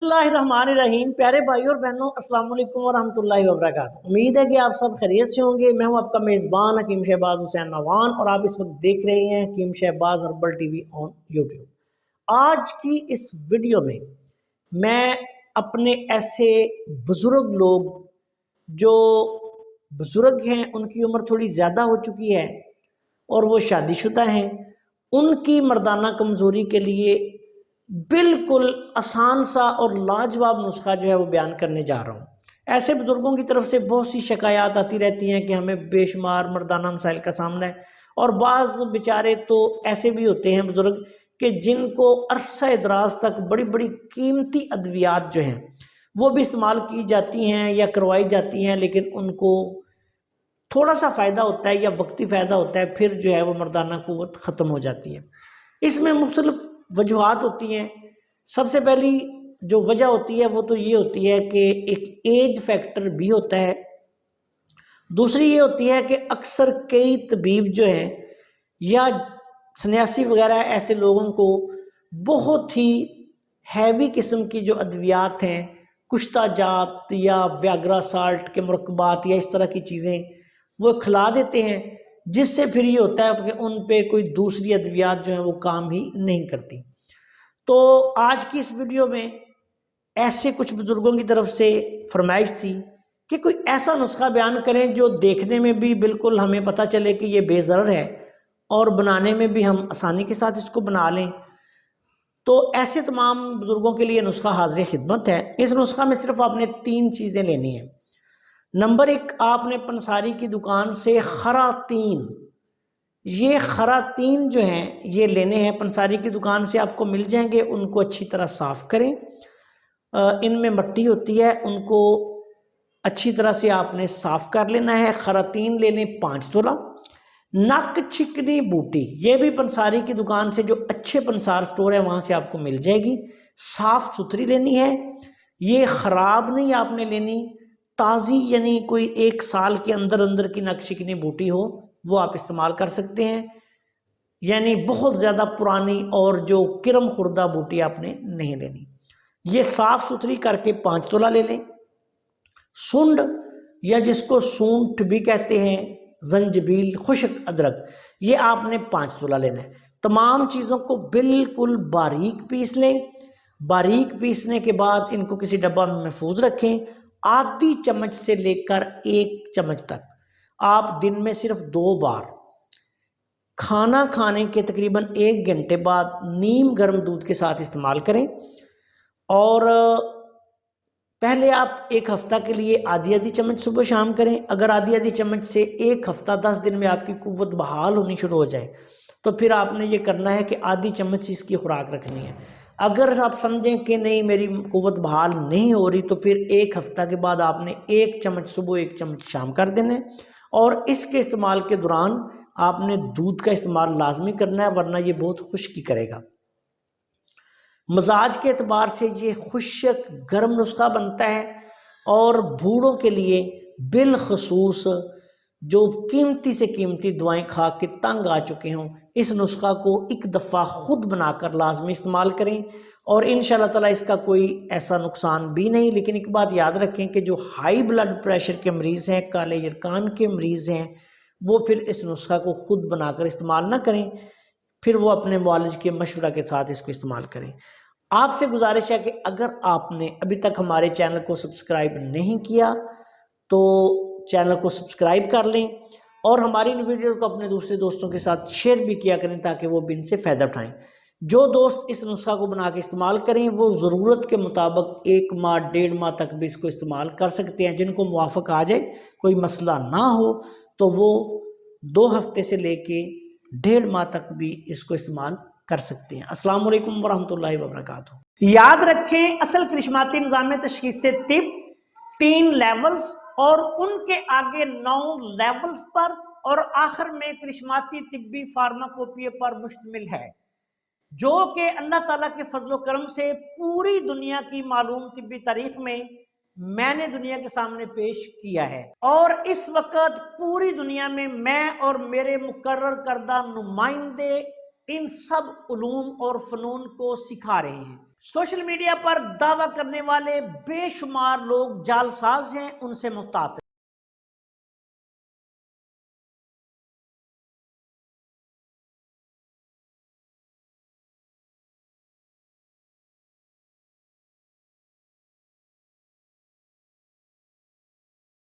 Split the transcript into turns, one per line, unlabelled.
बिस्मिल्लाहिर्रहमानिर्रहीम। प्यारे भाई और बहनों, अस्सलाम वालेकुम वरहमतुल्लाहि वबरकातुहू। उम्मीद है कि आप सब खैरियत से होंगे। मैं हूं आपका मेज़बान हकीम शहबाज हुसैन नवान और आप इस वक्त देख रहे हैं Hakeem Shahbaz herbal TV on YouTube. आज की इस वीडियो में मैं अपने ऐसे बुजुर्ग लोग जो बुजुर्ग हैं, उनकी उम्र थोड़ी ज़्यादा हो चुकी है और वो शादीशुदा हैं, उनकी मर्दाना कमज़ोरी के लिए बिल्कुल आसान सा और लाजवाब नुस्खा जो है वो बयान करने जा रहा हूँ। ऐसे बुजुर्गों की तरफ से बहुत सी शिकायत आती रहती हैं कि हमें बेशुमार मर्दाना मसाइल का सामना है, और बाज़ बेचारे तो ऐसे भी होते हैं बुजुर्ग कि जिनको अरसा दराज तक बड़ी बड़ी कीमती अद्वियात जो हैं वो भी इस्तेमाल की जाती हैं या करवाई जाती हैं, लेकिन उनको थोड़ा सा फ़ायदा होता है या वक्ती फ़ायदा होता है, फिर जो है वो मर्दाना क़ुव्वत ख़त्म हो जाती है। इसमें मुख्तलिफ वजूहात होती हैं। सबसे पहली जो वजह होती है वो तो ये होती है कि एक एज फैक्टर भी होता है। दूसरी ये होती है कि अक्सर कई तबीब जो हैं या सन्यासी वगैरह ऐसे लोगों को बहुत ही हैवी किस्म की जो अद्वियात हैं, कुश्ता जात या व्याग्रा साल्ट के मुरक्कबात या इस तरह की चीज़ें वो खिला देते हैं, जिससे फिर ये होता है कि उन पे कोई दूसरी अद्वियात जो है वो काम ही नहीं करती। तो आज की इस वीडियो में ऐसे कुछ बुजुर्गों की तरफ से फरमाइश थी कि कोई ऐसा नुस्खा बयान करें जो देखने में भी बिल्कुल हमें पता चले कि ये बेज़रर है और बनाने में भी हम आसानी के साथ इसको बना लें। तो ऐसे तमाम बुजुर्गों के लिए नुस्खा हाजिर खिदमत है। इस नुस्खा में सिर्फ आपने 3 चीज़ें लेनी है। नंबर 1, आपने पंसारी की दुकान से खरातीन, ये खरातीन जो हैं ये लेने हैं। पंसारी की दुकान से आपको मिल जाएंगे। उनको अच्छी तरह साफ़ करें। इनमें मट्टी होती है, उनको अच्छी तरह से आपने साफ़ कर लेना है। खरातीन ले लें 5 तोला। नक चिकनी बूटी, ये भी पंसारी की दुकान से, जो अच्छे पंसार स्टोर है वहाँ से आपको मिल जाएगी। साफ़ सुथरी लेनी है, ये ख़राब नहीं आपने लेनी, ताज़ी, यानी कोई 1 साल के अंदर अंदर की नक चिकनी बूटी हो वो आप इस्तेमाल कर सकते हैं। यानी बहुत ज़्यादा पुरानी और जो किरम खुर्दा बूटी आपने नहीं लेनी। ये साफ़ सुथरी करके 5 तोला ले लें। सुंड या जिसको सूंठ भी कहते हैं, जंजबील, खुश्क अदरक, ये आपने 5 तोला लेना है। तमाम चीज़ों को बिल्कुल बारीक पीस लें। बारीक पीसने के बाद इनको किसी डब्बा में महफूज रखें। आधी चम्मच से लेकर 1 चम्मच तक आप दिन में सिर्फ 2 बार खाना खाने के तकरीबन 1 घंटे बाद नीम गर्म दूध के साथ इस्तेमाल करें। और पहले आप 1 हफ्ता के लिए आधी चम्मच सुबह शाम करें। अगर आधी चम्मच से 1 हफ्ता 10 दिन में आपकी कुव्वत बहाल होनी शुरू हो जाए तो फिर आपने ये करना है कि आधी चम्मच इसकी खुराक रखनी है। अगर आप समझें कि नहीं मेरी कुव्वत बहाल नहीं हो रही तो फिर 1 हफ्ता के बाद आपने 1 चम्मच सुबह 1 चम्मच शाम कर देना है। और इसके इस्तेमाल के दौरान आपने दूध का इस्तेमाल लाजमी करना है, वरना ये बहुत खुश्की करेगा। मजाज के एतबार से ये खुश्क गर्म नुस्खा बनता है और बूढ़ों के लिए बिलखसूस जो कीमती से कीमती दवाएं खा के तंग आ चुके हों, इस नुस्खा को एक दफ़ा खुद बनाकर लाजमी इस्तेमाल करें और इंशाअल्लाह ताला इसका कोई ऐसा नुकसान भी नहीं। लेकिन एक बात याद रखें कि जो हाई ब्लड प्रेशर के मरीज़ हैं, काले यरकान के मरीज़ हैं, वो फिर इस नुस्खा को खुद बनाकर इस्तेमाल ना करें, फिर वो अपने मुआलिज के मशवरा के साथ इसको इस्तेमाल करें। आपसे गुजारिश है कि अगर आपने अभी तक हमारे चैनल को सब्सक्राइब नहीं किया तो चैनल को सब्सक्राइब कर लें और हमारी इन वीडियो को अपने दूसरे दोस्तों के साथ शेयर भी किया करें ताकि वो भी इनसे फ़ायदा उठाएं। जो दोस्त इस नुस्खा को बना के इस्तेमाल करें वो ज़रूरत के मुताबिक 1 माह 1.5 माह तक भी इसको इस्तेमाल कर सकते हैं। जिनको मुआफ़क आ जाए, कोई मसला ना हो, तो वो 2 हफ्ते से लेके 1.5 माह तक भी इसको इस्तेमाल कर सकते हैं। अस्सलाम वालेकुम वरहमतुल्लाहि वबरकातुहू। याद रखें, असल करिश्माती निज़ाम तशख़ीस से तिब 3 लेवल्स और उनके आगे 9 लेवल्स पर और आखिर में करिश्माती तिब्बी फार्माकोपिया पर मुश्तमिल है, जो कि अल्लाह ताला के फजलो करम से पूरी दुनिया की मालूम तिब्बी तारीख में मैंने दुनिया के सामने पेश किया है। और इस वक्त पूरी दुनिया में मैं और मेरे मुकर्रर करदा नुमाइंदे इन सब उलूम और फ़नून को सिखा रहे हैं। سوشل میڈیا پر دعویٰ کرنے والے بے شمار لوگ جعل ساز ہیں، ان سے محتاط